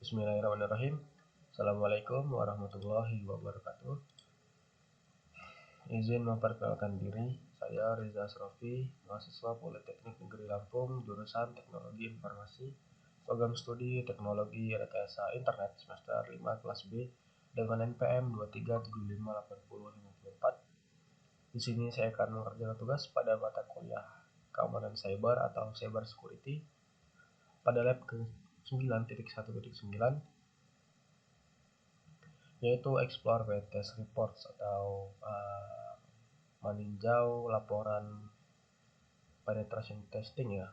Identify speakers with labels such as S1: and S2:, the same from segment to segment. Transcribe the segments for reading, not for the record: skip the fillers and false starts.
S1: Bismillahirrahmanirrahim. Assalamualaikum warahmatullahi wabarakatuh. Izin memperkenalkan diri, saya Riza Asrofi, mahasiswa Politeknik Negeri Lampung, jurusan Teknologi Informasi, program studi Teknologi Rekayasa Internet semester 5 kelas B dengan NPM 2375804. Di sini saya akan mengerjakan tugas pada mata kuliah Keamanan Cyber atau Cyber Security pada lab ke 9.1.9, yaitu explore by test reports atau meninjau laporan penetration testing ya.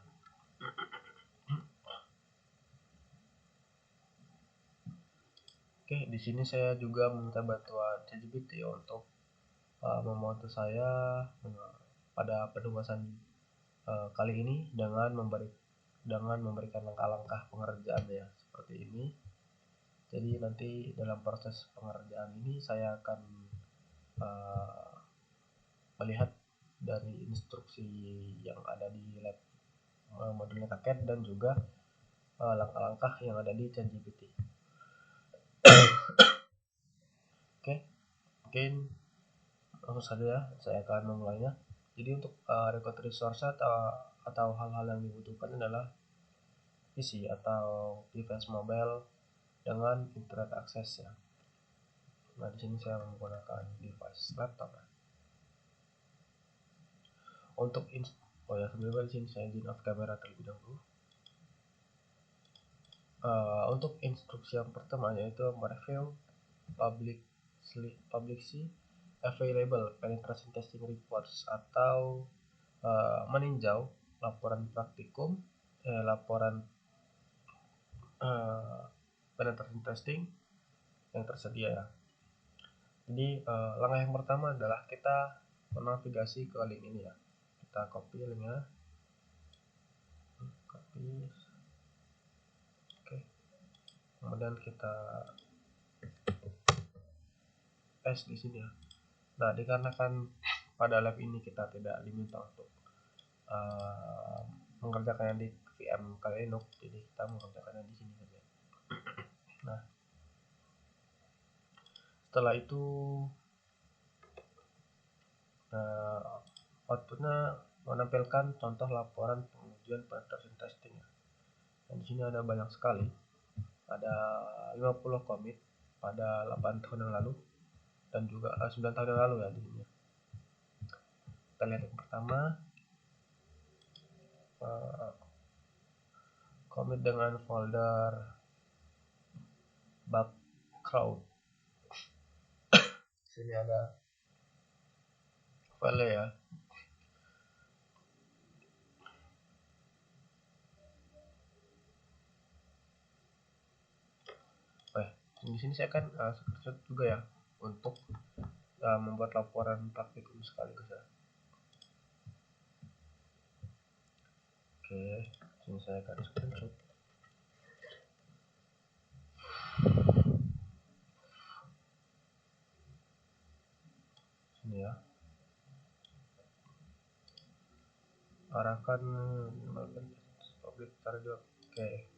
S1: Oke, di sini saya juga meminta bantuan ChatGPT untuk membantu saya pada penugasan kali ini dengan memberikan langkah-langkah pengerjaan ya seperti ini. Jadi nanti dalam proses pengerjaan ini saya akan melihat dari instruksi yang ada di lab modulnya Kaket dan juga langkah-langkah yang ada di ChatGPT. Oke, mungkin langsung saja ya, saya akan memulainya. Jadi untuk record resource atau hal-hal yang dibutuhkan adalah PC atau device mobile dengan internet akses ya. Nah, di sini saya menggunakan device laptop ya. Untuk sebelumnya di sini saya izin off kamera terlebih dahulu. Untuk instruksi yang pertama yaitu mereview publicly available penetration testing reports atau meninjau laporan praktikum, laporan penetration testing yang tersedia ya. Jadi langkah yang pertama adalah kita menavigasi ke link ini ya. Kita copy linknya, oke. Kemudian kita paste di sini ya. Nah, dikarenakan pada lab ini kita tidak diminta untuk mengerjakannya di VM Kali Linux, jadi kita mengerjakannya di sini saja. Nah, setelah itu outputnya menampilkan contoh laporan pengujian penetration testing ya. Dan di sini ada banyak sekali, ada 50 commit pada 8 tahun yang lalu dan juga 9 tahun yang lalu ya di sini. Kita lihat yang pertama, commit dengan folder bug crowd. Sini ada file ya. Di sini saya akan screenshot juga ya untuk membuat laporan praktikum sekaligus ya. Oke, sini saya akan screenshot. Sini ya. Arahkan public target. Oke.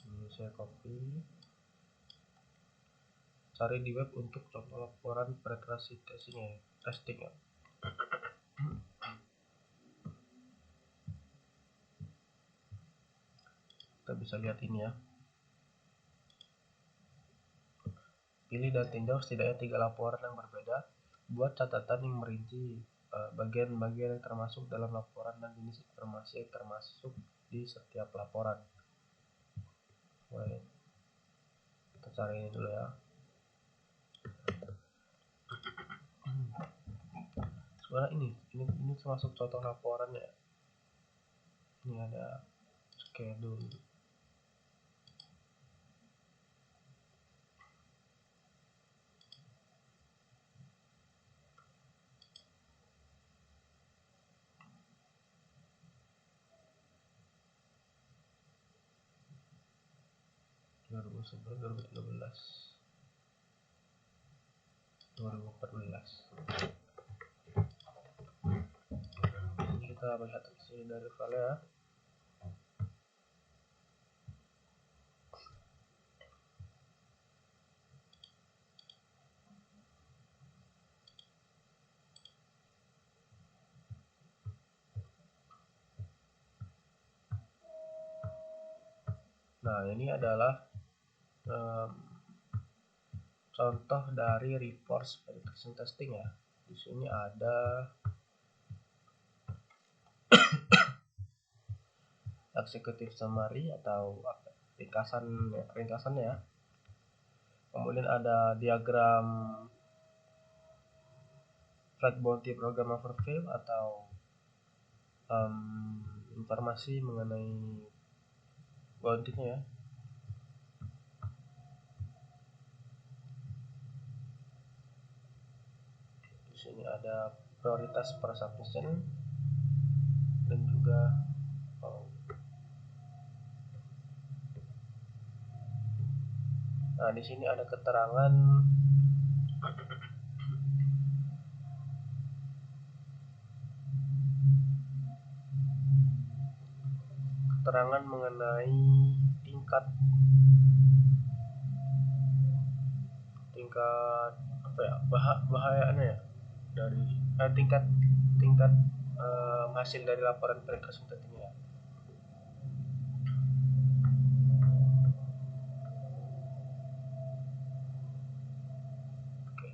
S1: Ini saya copy. Cari di web untuk contoh laporan penetrasi testing ya. Kita bisa lihat ini ya. Pilih dan tinjau setidaknya 3 laporan yang berbeda. Buat catatan yang merinci bagian-bagian yang termasuk dalam laporan dan jenis informasi yang termasuk di setiap laporan. Baik. Kita cari ini dulu ya. Sebenarnya ini termasuk contoh laporannya. Ini ada schedule. Dua 2014. kita melihat isi dari file ya. Nah, ini adalah contoh dari reports penetration testing ya. Di sini ada executive summary atau ringkasan ya. Kemudian ada diagram flag bounty program overview atau informasi mengenai bounty-nya ya. Di sini ada prioritas per submission dan juga nah, di sini ada keterangan mengenai tingkat apa ya, bahayanya ya dari tingkat hasil dari laporan penetration testing ya. Oke.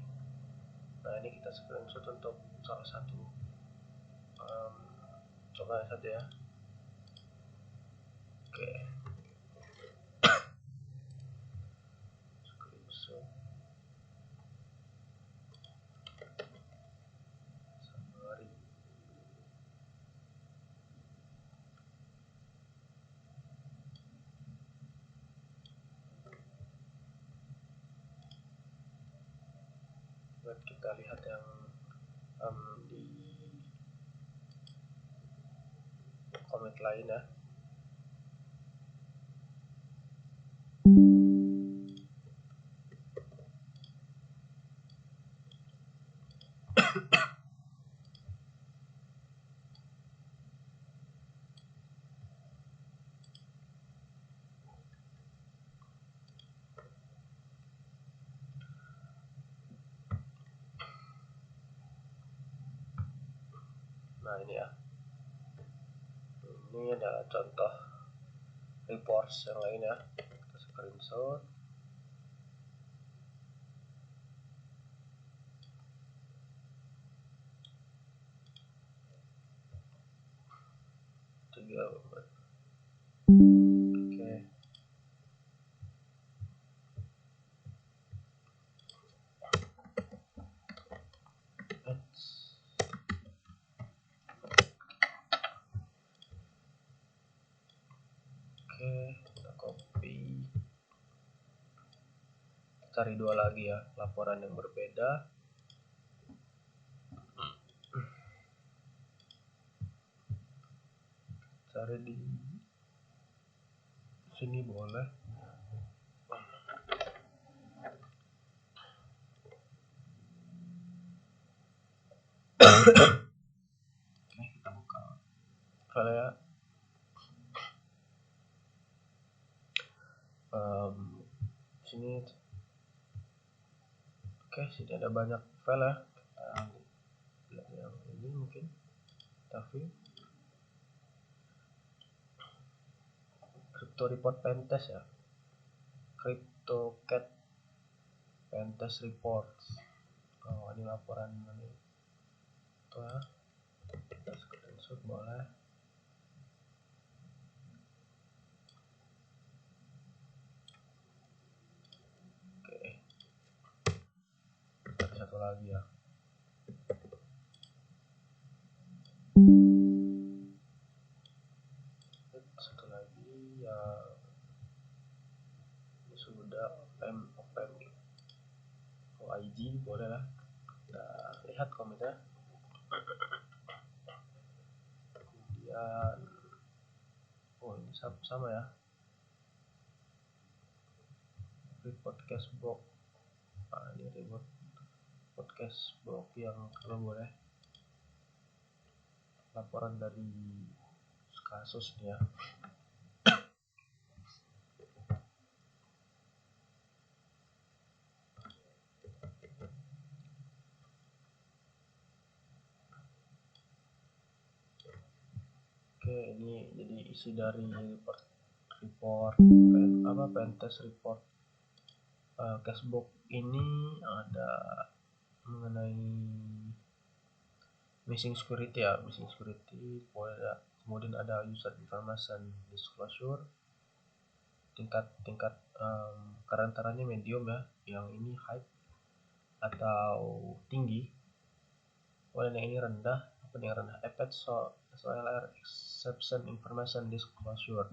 S1: Nah, ini kita screenshot untuk salah satu coba saja ya. Oke. Screenshot summary. Buat kita lihat yang di komit lain ya. Nah, ini ya. Ini adalah contoh reports yang lain ya. Kita screenshot. Oke. Oke, kita copy. Cari dua lagi ya, laporan yang berbeda. Cari di sini boleh. Oke, kita buka file ya. Sini oke, sini ada banyak file ya. Lihat yang ini mungkin tapi crypto report pentest ya, CryptoCat pentest reports. Oh, ini laporan ini tuh ya. Kita screenshot boleh. Oke, ada satu lagi ya. Satu lagi ya, sudah OIG boleh lah. Kita lihat komennya. Kemudian ini sama ya, report cashbox. Nah, ini report cashbox yang kalau boleh laporan dari kasus nih ya. Oke, ini jadi isi dari pentest report Cashbook ini ada mengenai missing security ya, kemudian ada user information disclosure, tingkat kerentanannya medium ya, yang ini high atau tinggi, kemudian yang ini rendah, effect SOLR exception information disclosure,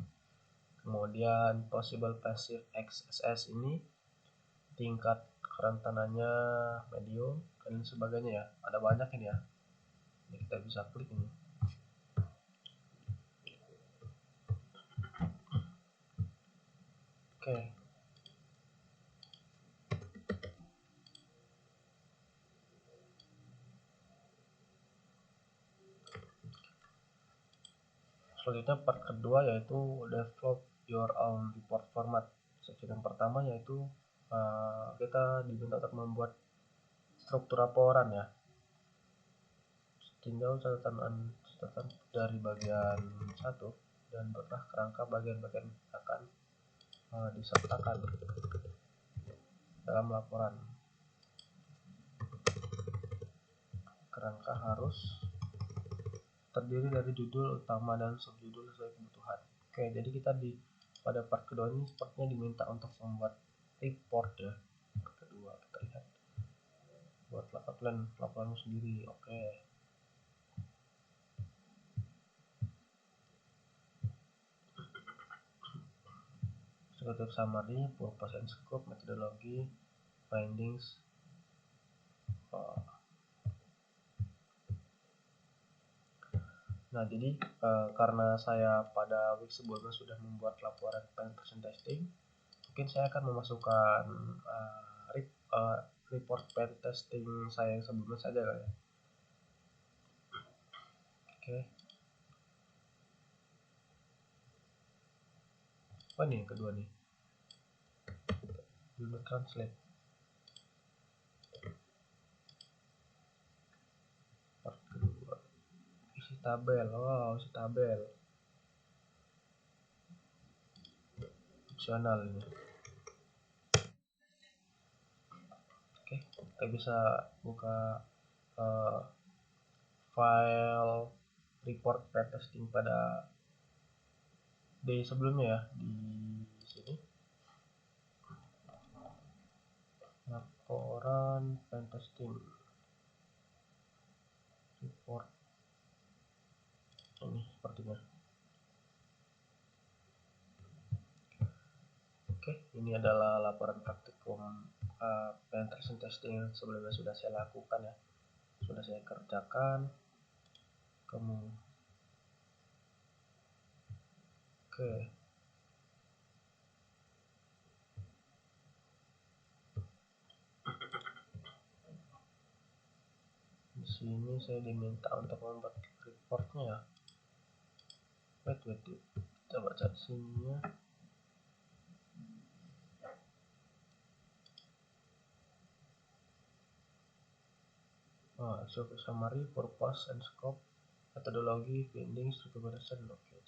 S1: kemudian possible passive XSS ini tingkat kerentanannya medium dan sebagainya ya, ada banyak ini ya. Ini kita bisa klik ini. Oke. Selanjutnya part kedua yaitu develop your own report format. Seksi yang pertama yaitu kita diminta untuk membuat struktur laporan ya. Tinjau catatan dari bagian 1 dan buatlah kerangka bagian-bagian akan disertakan dalam laporan. Kerangka harus terdiri dari judul utama dan subjudul sesuai kebutuhan. Oke, jadi kita pada part kedua ini sepertinya diminta untuk membuat report ya. Part kedua kita lihat buat laporanmu sendiri. Oke. Executive summary, purpose and scope, methodology, findings. Nah, jadi karena saya pada week sebelumnya sudah membuat laporan penetration testing, mungkin saya akan memasukkan report pen testing saya yang sebelumnya saja kali ya. Oke. Oh, ini yang kedua nih. Dulu translate. Part kedua. Isi tabel. Wow, isi tabel. Opsional ini. Oke, kita bisa buka file report pen testing pada day sebelumnya ya, di sini laporan pen testing report ini sepertinya. Oke, ini adalah laporan praktikum penetration testing yang sebelumnya sudah saya lakukan ya, sudah saya kerjakan. Oke. Di sini saya diminta untuk membuat reportnya ya. Wait. Kita baca sininya. Executive summary, purpose and scope, methodology, findings, recommendation. Oke.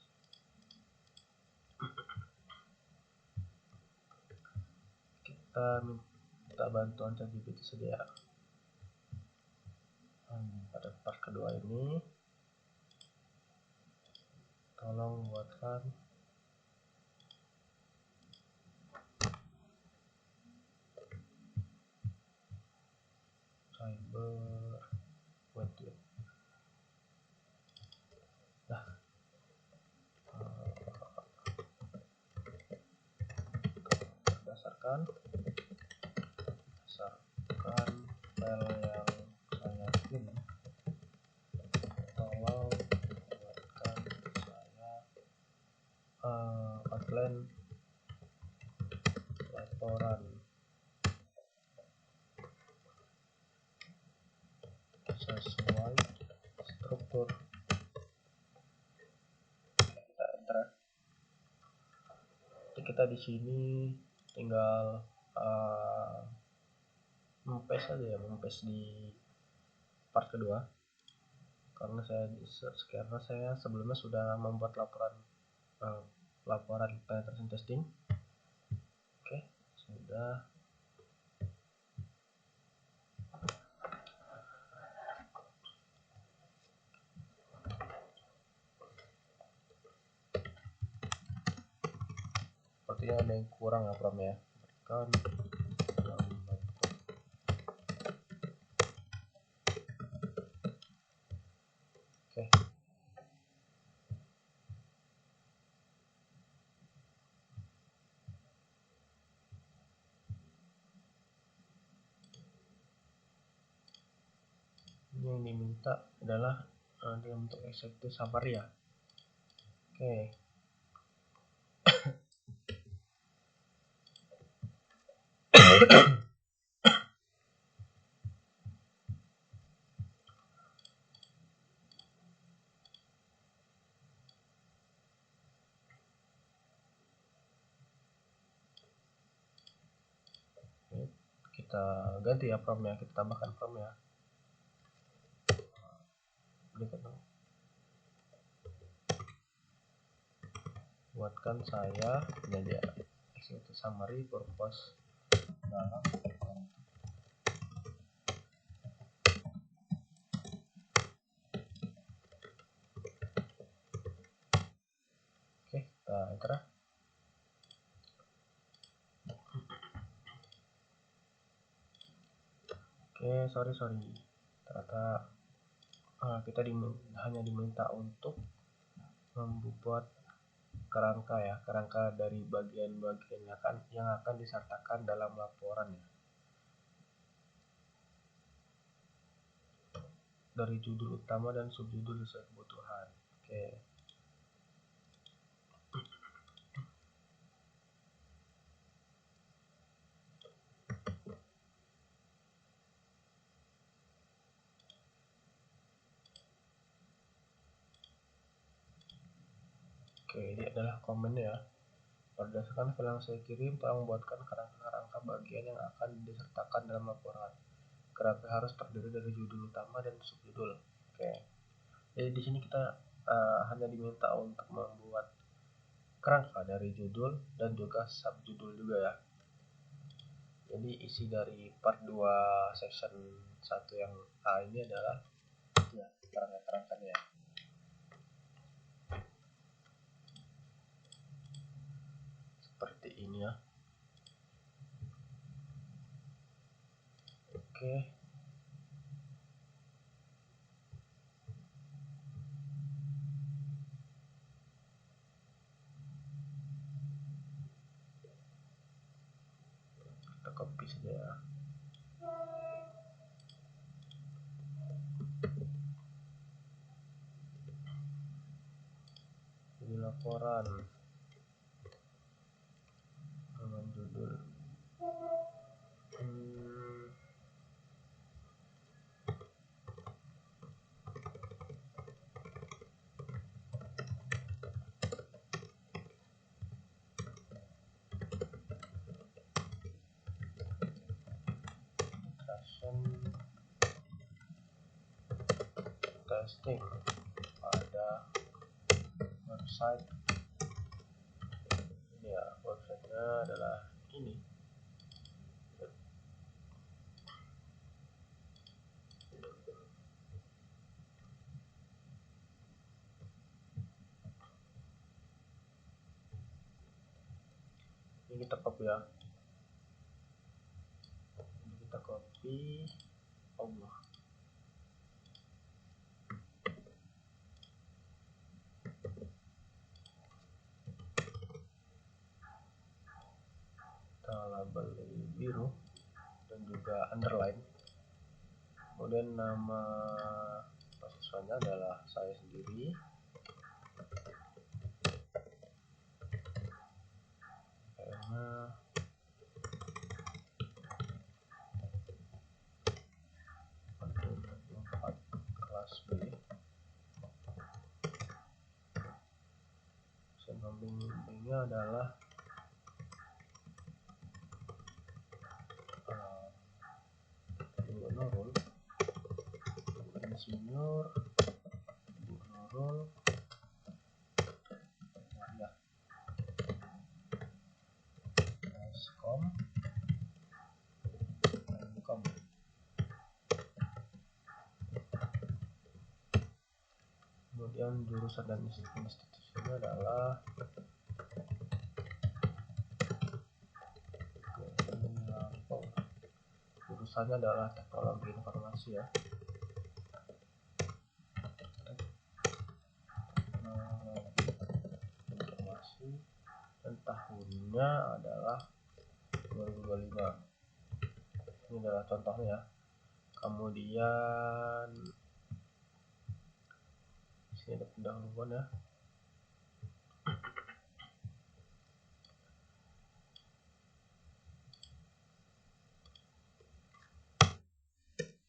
S1: Kita minta bantuan ChatGPT sedia. Pada part kedua ini tolong buatkan cyber wait. Nah, berdasarkan file yang saya kirim, tolong buatkan saya outline laporan sesuai struktur kita di sini tinggal mempes aja ya, mempes di part kedua, karena saya sebelumnya sudah membuat laporan penetration testing. Oke, sudah. Sepertinya ada yang kurang ya Pram ya. Berikan oke. Ini yang diminta adalah dalam bentuk executive summary ya. Oke. Kita ganti ya Pram ya, kita tambahkan Pram ya. Buatkan saya ini aja executive summary purpose dalam. Oke, kita enter. Oke, sorry ternyata kita hanya diminta untuk membuat kerangka ya, kerangka dari bagian-bagian yang akan disertakan dalam laporan ya. Dari judul utama dan subjudul sesuai kebutuhan. Oke. Oke, ini adalah komennya ya. Berdasarkan file yang saya kirim, tolong buatkan kerangka-kerangka bagian yang akan disertakan dalam laporan. Kerangka harus terdiri dari judul utama dan subjudul. Oke. Jadi di sini kita hanya diminta untuk membuat kerangka dari judul dan juga subjudul juga ya. Jadi isi dari part 2 section 1 yang A ini adalah ya kerangka-kerangkanya ya. Seperti ini ya. Oke. Kita copy saja ya. Ini laporan dengan judul testing pada website ini ya. Websitenya adalah ini. Ini kita copy ya. Ini kita copy. Allah. Kita label biru dan juga underline. Kemudian nama mahasiswanya adalah saya sendiri. Karena kelas B. Pembimbingnya adalah insinyur Bu Nurul ya Eskom Menkom. Kemudian jurusan dan institusinya adalah jurusannya adalah teknologi informasi ya. Teknologi informasi dan tahunnya adalah 2025. Ini adalah contohnya ya. Kemudian sini ada pendahuluan ya.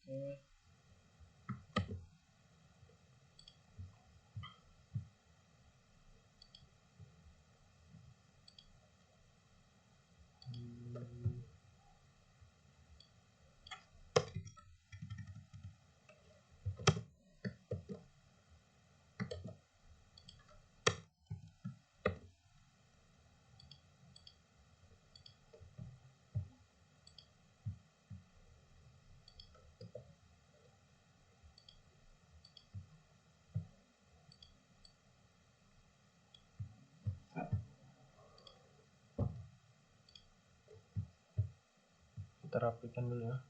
S1: Oke. Kita rapikan dulu ya.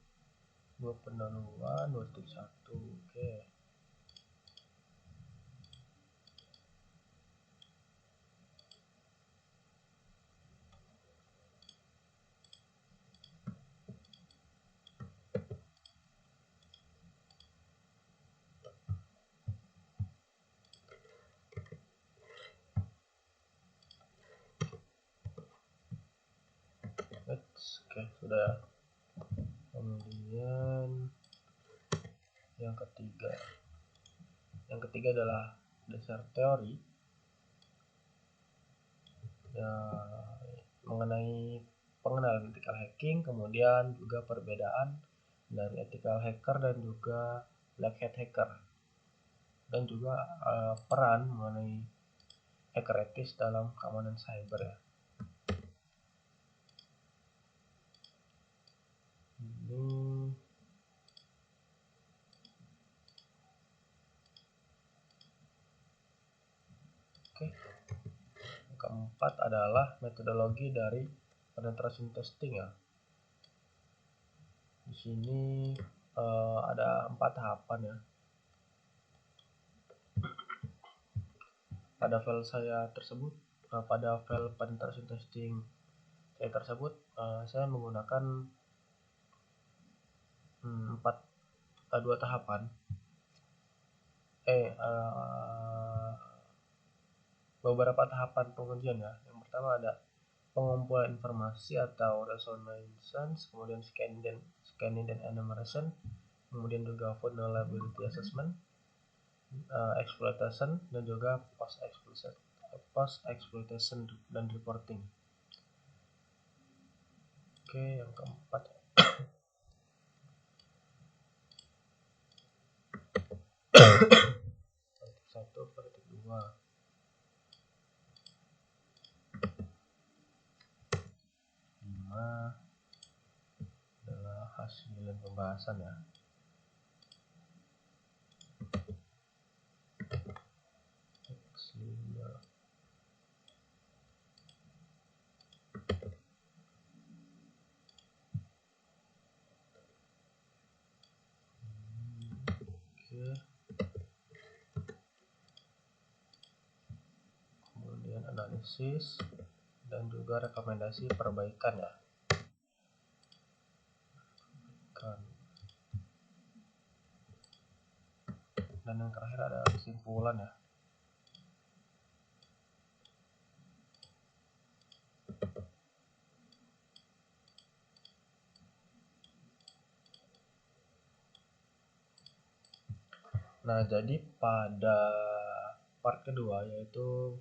S1: 2 pendahuluan 2.1. Oke. Oke, sudah ya. Kemudian yang ketiga. Yang ketiga adalah dasar teori ya, mengenai pengenalan ethical hacking, kemudian juga perbedaan dari ethical hacker dan juga black hat hacker, dan juga peran mengenai hacker etis dalam keamanan cyber ya. Ini oke. Yang keempat adalah metodologi dari penetration testing ya. Di sini ada 4 tahapan ya. Pada file saya tersebut, pada file penetration testing saya tersebut, saya menggunakan 2 tahapan. Beberapa tahapan pengujian ya. Yang pertama ada pengumpulan informasi atau reconnaissance, kemudian scanning dan enumeration, kemudian juga vulnerability assessment, exploitation, dan juga post exploitation dan reporting. Oke, yang keempat satu, praktik 2. 5 adalah hasil pembahasan ya. Kemudian analisis dan juga rekomendasi perbaikan ya. Dan yang terakhir ada kesimpulan ya. Nah, jadi pada part kedua yaitu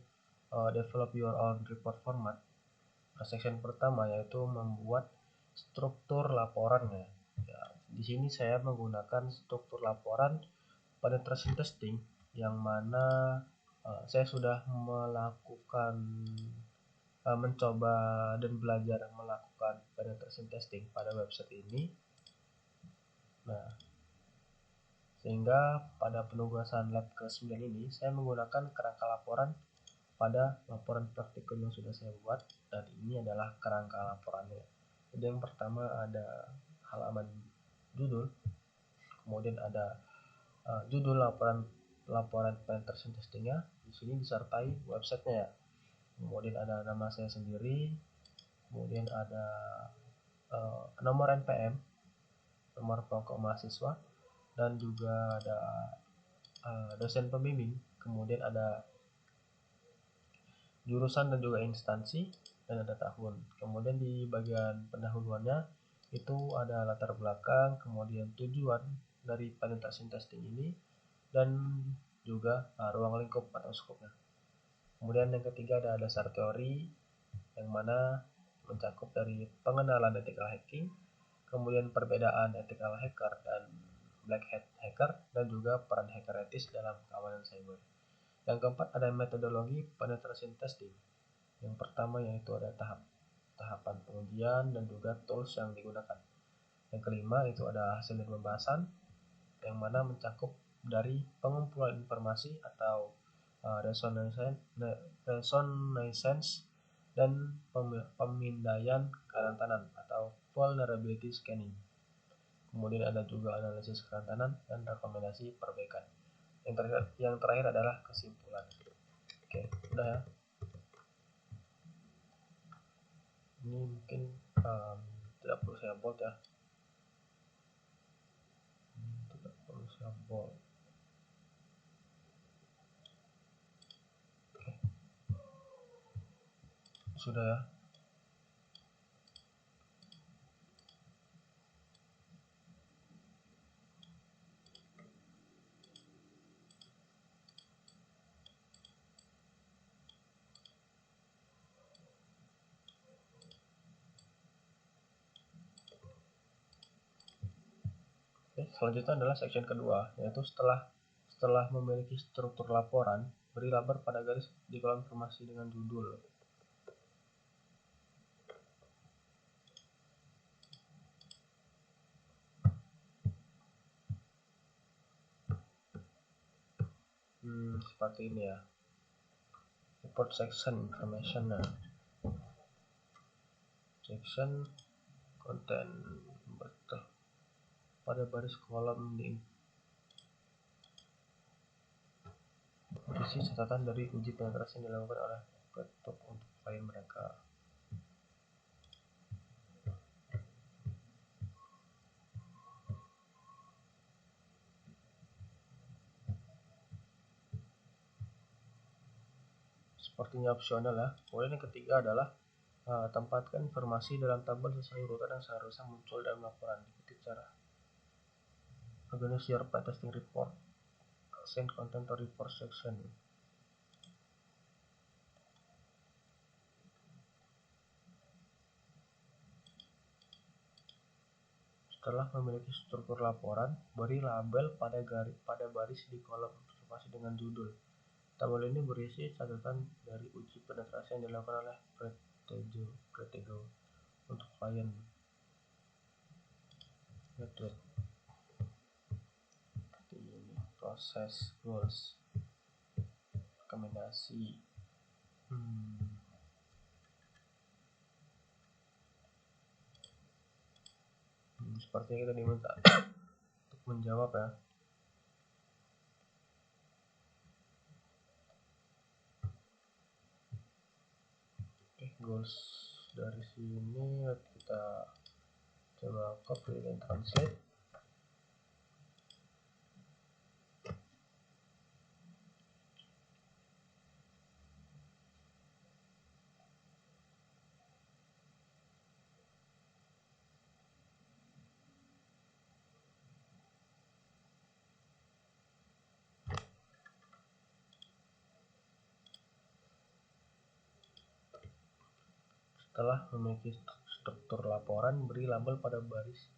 S1: develop your own report format. Section pertama yaitu membuat struktur laporan ya. Di sini saya menggunakan struktur laporan penetration testing, yang mana saya sudah melakukan mencoba dan belajar melakukan penetration testing pada website ini. Nah, sehingga pada penugasan lab ke-9 ini saya menggunakan kerangka laporan pada laporan praktikum yang sudah saya buat, dan ini adalah kerangka laporannya. Jadi yang pertama ada halaman judul, kemudian ada judul laporan penetration testingnya, di sini disertai websitenya ya. Kemudian ada nama saya sendiri, kemudian ada nomor NPM, nomor pokok mahasiswa, dan juga ada dosen pembimbing, kemudian ada jurusan dan juga instansi, dan ada tahun. Kemudian di bagian pendahuluannya itu ada latar belakang, kemudian tujuan dari penetration testing ini, dan juga ruang lingkup atau skopnya. Kemudian yang ketiga ada dasar teori, yang mana mencakup dari pengenalan ethical hacking, kemudian perbedaan ethical hacker dan black hat hacker, dan juga peran hacker etis dalam keamanan cyber. Yang keempat ada metodologi penetration testing. Yang pertama yaitu ada tahapan pengujian dan juga tools yang digunakan. Yang kelima itu ada hasil dan pembahasan, yang mana mencakup dari pengumpulan informasi atau reconnaissance dan pemindaian kerentanan atau vulnerability scanning. Kemudian ada juga analisis kerentanan dan rekomendasi perbaikan. Yang terakhir adalah kesimpulan. Oke, udah ya. Ini mungkin tidak perlu saya bold ya. Tidak perlu saya bold. Oke. Sudah ya. Oke, selanjutnya adalah section kedua, yaitu setelah memiliki struktur laporan, beri label pada garis di kolom informasi dengan judul. Seperti ini ya. Report section information. Section content betul pada baris kolom di isi catatan dari uji penetrasi yang dilakukan oleh Ketuk untuk klien mereka. Sepertinya opsional ya. Kemudian yang ketiga adalah tempatkan informasi dalam tabel sesuai urutan yang seharusnya muncul dalam laporan. Ikuti cara organize your testing report, send content to report section. Setelah memiliki struktur laporan, beri label pada baris di kolom observasi dengan judul. Tabel ini berisi catatan dari uji penetrasi yang dilakukan oleh Protego untuk klien. Seperti ini, proses, goals, rekomendasi. Sepertinya kita diminta untuk menjawab ya. Oke, goals dari sini kita coba copy dan translate. Setelah memiliki struktur laporan, beri label pada baris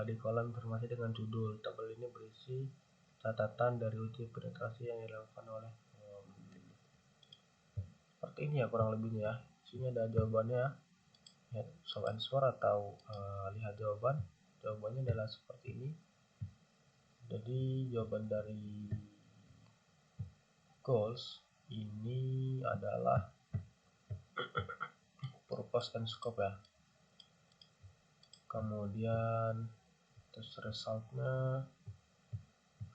S1: di kolom informasi dengan judul. Tabel ini berisi catatan dari uji penetrasi yang dilakukan oleh seperti ini ya kurang lebihnya ya. Sini ada jawabannya ya, show answer atau lihat jawaban. Jawabannya adalah seperti ini. Jadi jawaban dari goals ini adalah purpose and scope ya. Kemudian terus resultnya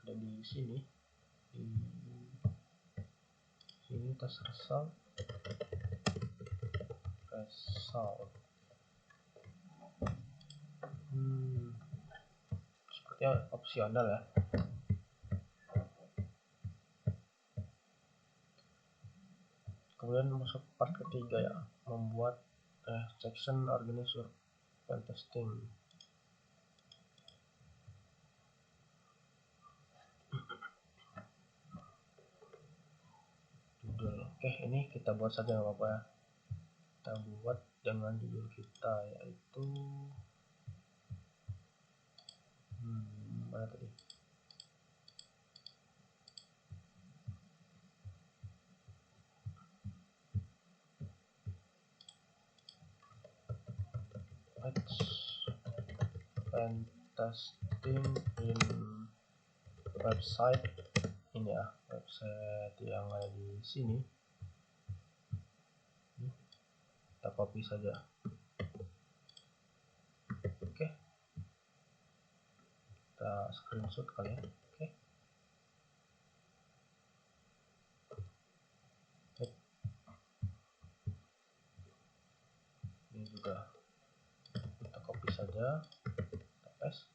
S1: ada di sini, di sini tes result sepertinya opsional ya. Kemudian masuk part ketiga ya, membuat section organizer pen testing. Judul, oke ini kita buat saja nggak apa-apa ya. Kita buat dengan judul kita yaitu mana tadi? Pen testing in website ini ya, website yang ada di sini. Kita copy saja. Oke, kita screenshot kali ya. Oke, ini juga kita copy saja, kita paste.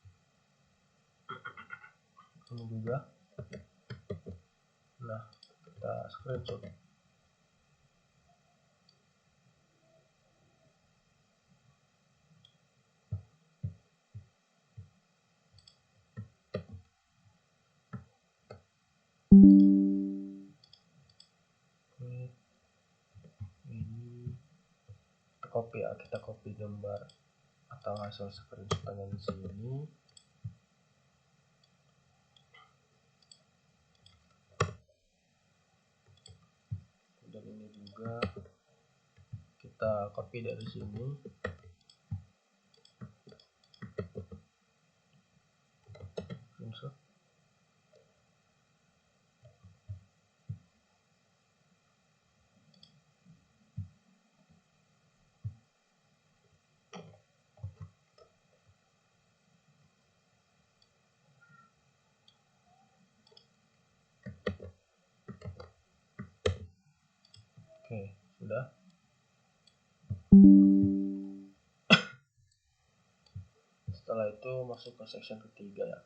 S1: Ini juga, nah kita screenshot. Ini kita copy ya, kita copy gambar atau hasil screenshotnya di sini. Dan ini juga kita copy dari sini. Screenshot. Oke, sudah. Setelah itu masuk ke section ketiga ya.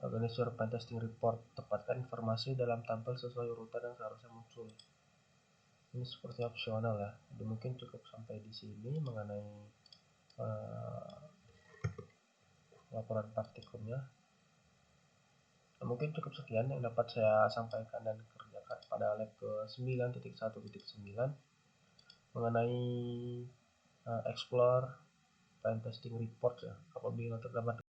S1: Organizer pen testing report, tempatkan informasi dalam tampil sesuai urutan yang seharusnya muncul. Ini seperti opsional ya. Jadi mungkin cukup sampai di sini mengenai laporan praktikumnya. Nah, mungkin cukup sekian yang dapat saya sampaikan dan kerjakan pada lab ke 9.1.9 mengenai explore pen testing report ya. Apabila terdapat